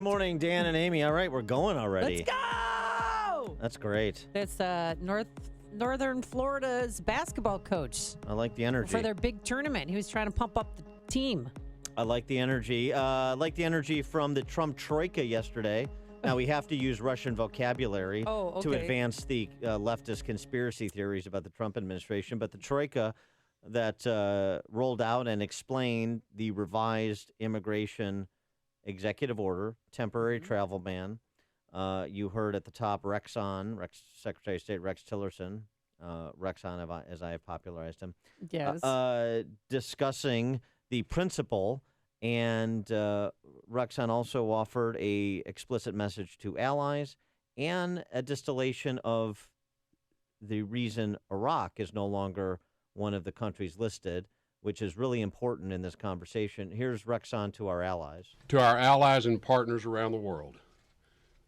Morning, Dan and Amy. All right, we're going already. Let's go! That's great. That's Northern Florida's basketball coach I like the energy. for their big tournament. He was trying to pump up the team. I like the energy. I like the energy from the Trump troika yesterday. Now, we have to use Russian vocabulary to advance the leftist conspiracy theories about the Trump administration. But the troika that rolled out and explained the revised immigration executive order, temporary travel ban. You heard at the top Secretary of State Rex Tillerson, Rexon, as I have popularized him, discussing the principle. And Rexon also offered a explicit message to allies and a distillation of the reason Iraq is no longer one of the countries listed, which is really important in this conversation. Here's Rexon to our allies. To our allies and partners around the world,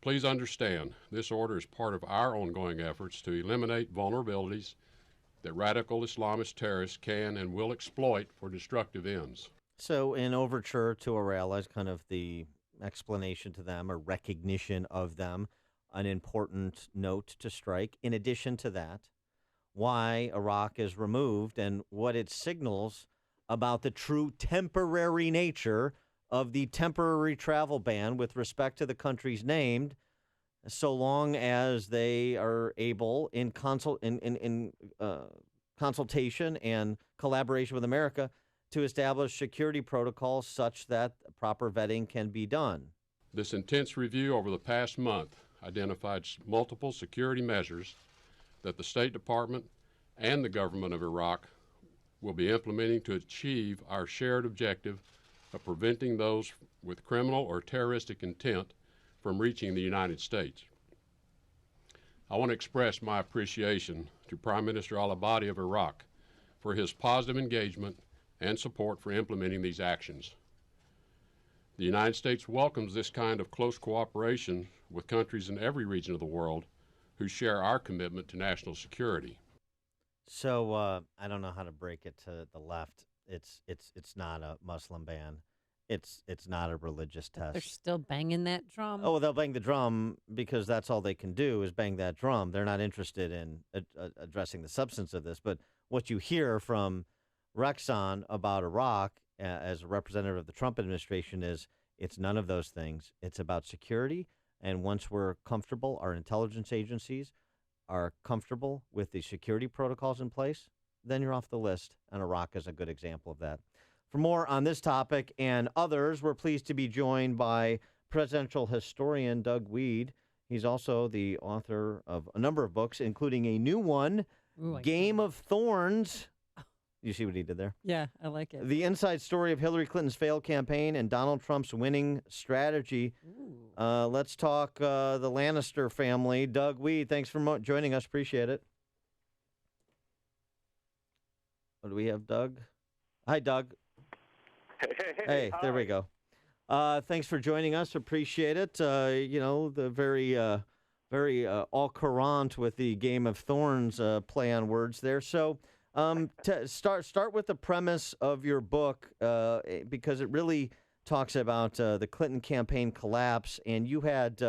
please understand this order is part of our ongoing efforts to eliminate vulnerabilities that radical Islamist terrorists can and will exploit for destructive ends. So in overture to our allies, kind of the explanation to them or recognition of them, an important note to strike. In addition to that, why Iraq is removed and what it signals about the true temporary nature of the temporary travel ban with respect to the countries named, so long as they are able, in consultation and collaboration with America, to establish security protocols such that proper vetting can be done. This intense review over the past month identified multiple security measures that the State Department and the government of Iraq will be implementing to achieve our shared objective of preventing those with criminal or terroristic intent from reaching the United States. I want to express my appreciation to Prime Minister al-Abadi of Iraq for his positive engagement and support for implementing these actions. The United States welcomes this kind of close cooperation with countries in every region of the world who share our commitment to national security. So I don't know how to break it to the left. It's not a Muslim ban. It's not a religious test. They're still banging that drum. Oh, they'll bang the drum because that's all they can do is bang that drum. They're not interested in addressing the substance of this. But what you hear from Rexon about Iraq as a representative of the Trump administration is it's none of those things. It's about security. And once we're comfortable, our intelligence agencies are comfortable with the security protocols in place, then you're off the list. And Iraq is a good example of that. For more on this topic and others, we're pleased to be joined by presidential historian Doug Wead. He's also the author of a number of books, including a new one, Game of Thorns. You see what he did there? Yeah, I like it. The inside story of Hillary Clinton's failed campaign and Donald Trump's winning strategy. Let's talk the Lannister family. Doug Wead, thanks for joining us. Appreciate it. Oh, do we have Doug? Hi, Doug. Hey, hi. There we go. Thanks for joining us. Appreciate it. The very all courant with the Game of Thorns play on words there. So to start with the premise of your book, because it really talks about the Clinton campaign collapse, and you had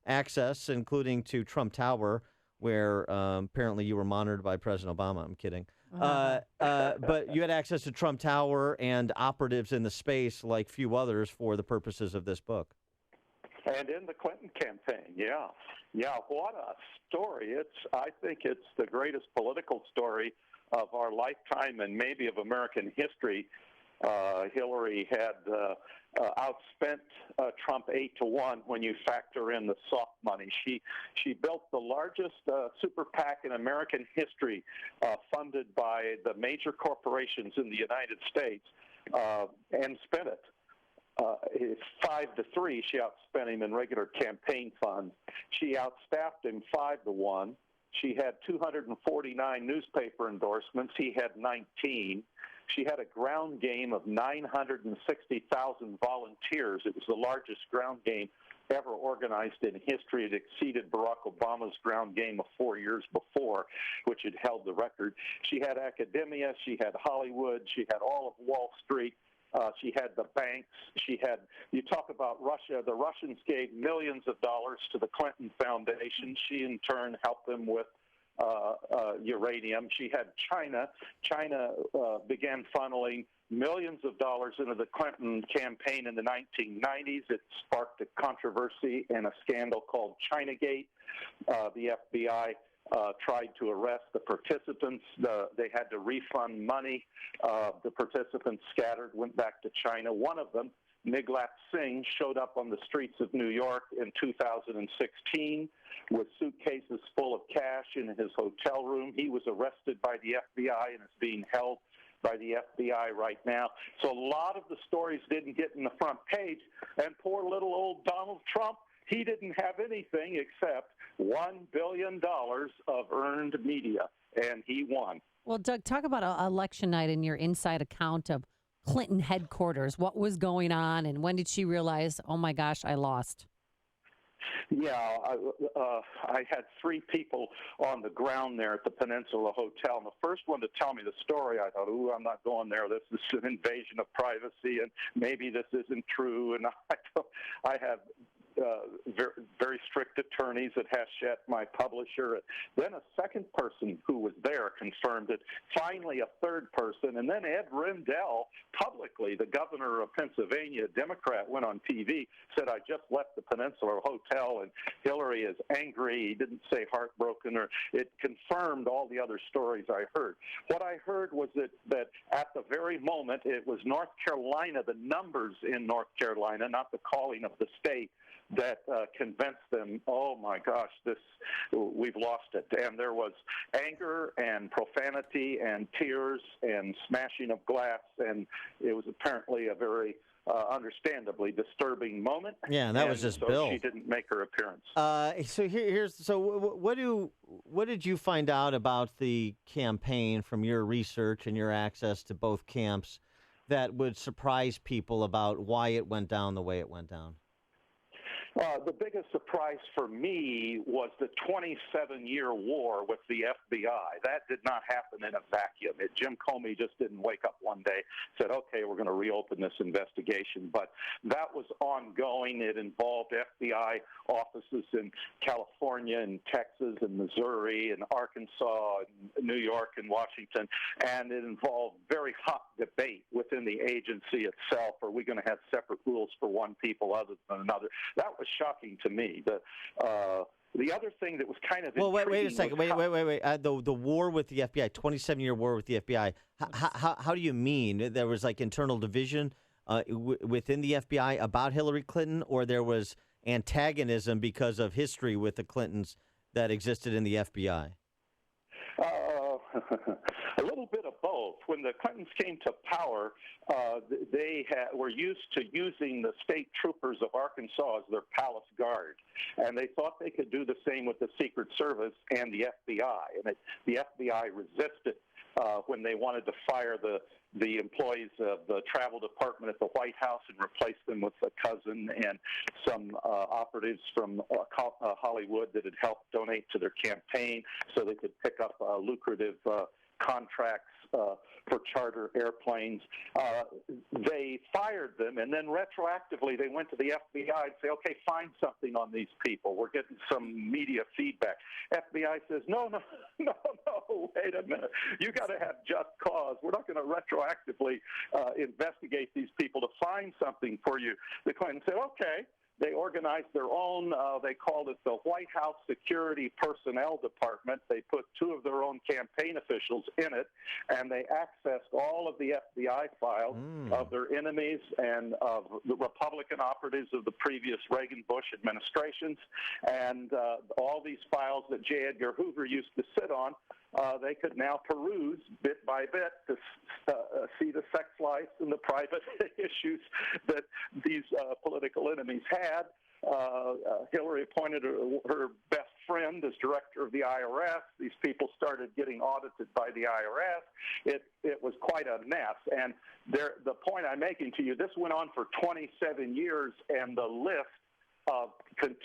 access, including to Trump Tower, where apparently you were monitored by President Obama. I'm kidding. But you had access to Trump Tower and operatives in the space like few others for the purposes of this book. And in the Clinton campaign, yeah, what a story! I think it's the greatest political story of our lifetime and maybe of American history. Hillary had outspent Trump 8-1 when you factor in the soft money. She built the largest super PAC in American history, funded by the major corporations in the United States, and spent it. 5-3, she outspent him in regular campaign funds. She outstaffed him 5-1. She had 249 newspaper endorsements. He had 19. She had a ground game of 960,000 volunteers. It was the largest ground game ever organized in history. It exceeded Barack Obama's ground game of 4 years before, which had held the record. She had academia. She had Hollywood. She had all of Wall Street. She had the banks. You talk about Russia. The Russians gave millions of dollars to the Clinton Foundation. She, in turn, helped them with uranium. She had China. China began funneling millions of dollars into the Clinton campaign in the 1990s. It sparked a controversy and a scandal called Chinagate. The FBI tried to arrest the participants. They had to refund money. The participants scattered, went back to China. One of them, Miglat Singh, showed up on the streets of New York in 2016 with suitcases full of cash in his hotel room. He was arrested by the FBI and is being held by the FBI right now. So a lot of the stories didn't get in the front page, and poor little old Donald Trump, he didn't have anything except $1 billion of earned media, and he won. Well, Doug, talk about election night and your inside account of Clinton headquarters. What was going on, and when did she realize, oh, my gosh, I lost? Yeah, I had three people on the ground there at the Peninsula Hotel. And the first one to tell me the story, I thought, ooh, I'm not going there. This is an invasion of privacy, and maybe this isn't true. And I have very strict attorneys at Hachette, my publisher. Then a second person who was there confirmed it. Finally, a third person. And then Ed Rendell, publicly, the governor of Pennsylvania, a Democrat, went on TV, said, I just left the Peninsula Hotel and Hillary is angry. He didn't say heartbroken. Or it confirmed all the other stories I heard. What I heard was that at the very moment, it was North Carolina, the numbers in North Carolina, not the calling of the state, that convinced them, oh my gosh, we've lost it. And there was anger and profanity and tears and smashing of glass, and it was apparently a very understandably disturbing moment. Yeah, and that was just so Bill. She didn't make her appearance. What did you find out about the campaign from your research and your access to both camps that would surprise people about why it went down the way it went down? The biggest surprise for me was the 27-year war with the FBI. That did not happen in a vacuum. Jim Comey just didn't wake up one day, said, okay, we're going to reopen this investigation. But that was ongoing. It involved FBI offices in California and Texas and Missouri and Arkansas and New York and Washington. And it involved very hot debate within the agency itself. Are we going to have separate rules for one people other than another? That was shocking to me. The other thing that was kind of wait a second. Wait. The war with the FBI, 27-year war with the FBI. How do you mean there was like internal division within the FBI about Hillary Clinton, or there was antagonism because of history with the Clintons that existed in the FBI? A little bit of both. When the Clintons came to power, they were used to using the state troopers of Arkansas as their palace guard, and they thought they could do the same with the Secret Service and the FBI. And the FBI resisted when they wanted to fire the employees of the travel department at the White House and replace them with a cousin and some operatives from Hollywood that had helped donate to their campaign so they could pick up lucrative contracts for charter airplanes. They fired them, and then retroactively they went to the FBI and say, okay, find something on these people. We're getting some media feedback. FBI says, no, wait a minute. You got to have just cause. We're not going to retroactively investigate these people to find something for you. The Clintons said, okay. They organized their own, they called it the White House Security Personnel Department. They put two of their own campaign officials in it, and they accessed all of the FBI files of their enemies and of the Republican operatives of the previous Reagan-Bush administrations. And all these files that J. Edgar Hoover used to sit on, they could now peruse bit by bit to see the sex life and the private issues that these political enemies had. Hillary appointed her best friend as director of the IRS. These people started getting audited by the IRS. It was quite a mess. And the point I'm making to you, this went on for 27 years, and the list of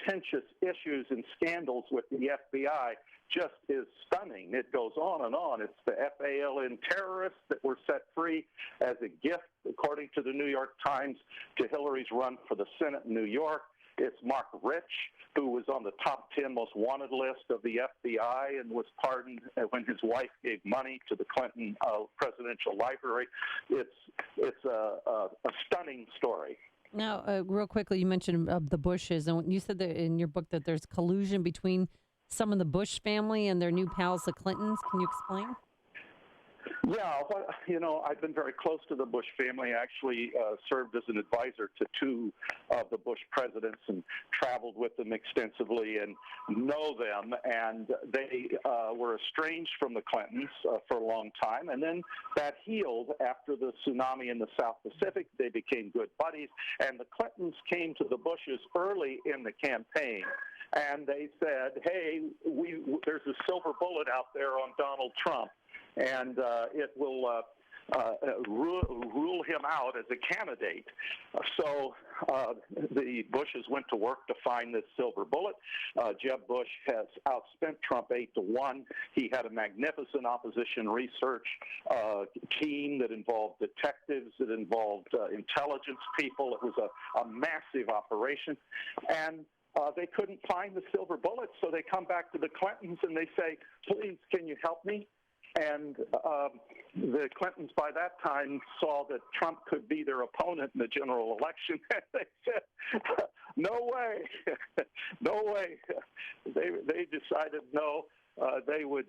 contentious issues and scandals with the FBI just is stunning. It goes on and on. It's the FALN terrorists that were set free as a gift, according to the New York Times, to Hillary's run for the Senate in New York. It's Mark Rich, who was on the top 10 most wanted list of the FBI and was pardoned when his wife gave money to the Clinton presidential library. It's a stunning story. Now, real quickly, you mentioned the Bushes, and you said that in your book that there's collusion between some of the Bush family and their new pals, the Clintons. Can you explain? Yeah, I've been very close to the Bush family. I actually served as an advisor to two of the Bush presidents and traveled with them extensively and know them. And they were estranged from the Clintons for a long time. And then that healed after the tsunami in the South Pacific. They became good buddies. And the Clintons came to the Bushes early in the campaign. And they said, hey, there's a silver bullet out there on Donald Trump, and it will rule him out as a candidate. So the Bushes went to work to find this silver bullet. Jeb Bush has outspent Trump 8-1. He had a magnificent opposition research team that involved detectives, that involved intelligence people. It was a massive operation. And they couldn't find the silver bullet, so they come back to the Clintons and they say, please, can you help me? And the Clintons by that time saw that Trump could be their opponent in the general election. And they said, no way, no way. They decided no. They would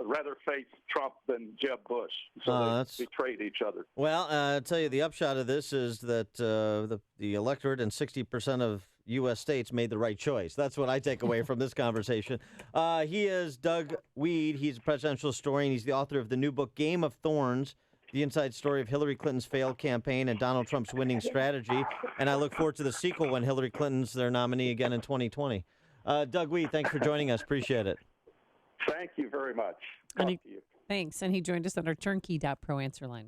rather face Trump than Jeb Bush. So they betrayed each other. Well, I'll tell you, the upshot of this is that the electorate and 60% of U.S. states made the right choice. That's what I take away from this conversation. He is Doug Wead. He's a presidential historian. He's the author of the new book, Game of Thorns, the inside story of Hillary Clinton's failed campaign and Donald Trump's winning strategy. And I look forward to the sequel when Hillary Clinton's their nominee again in 2020. Doug Wead, thanks for joining us. Appreciate it. Thank you very much. Talk to you. Thanks. And he joined us on our turnkey.pro answer line.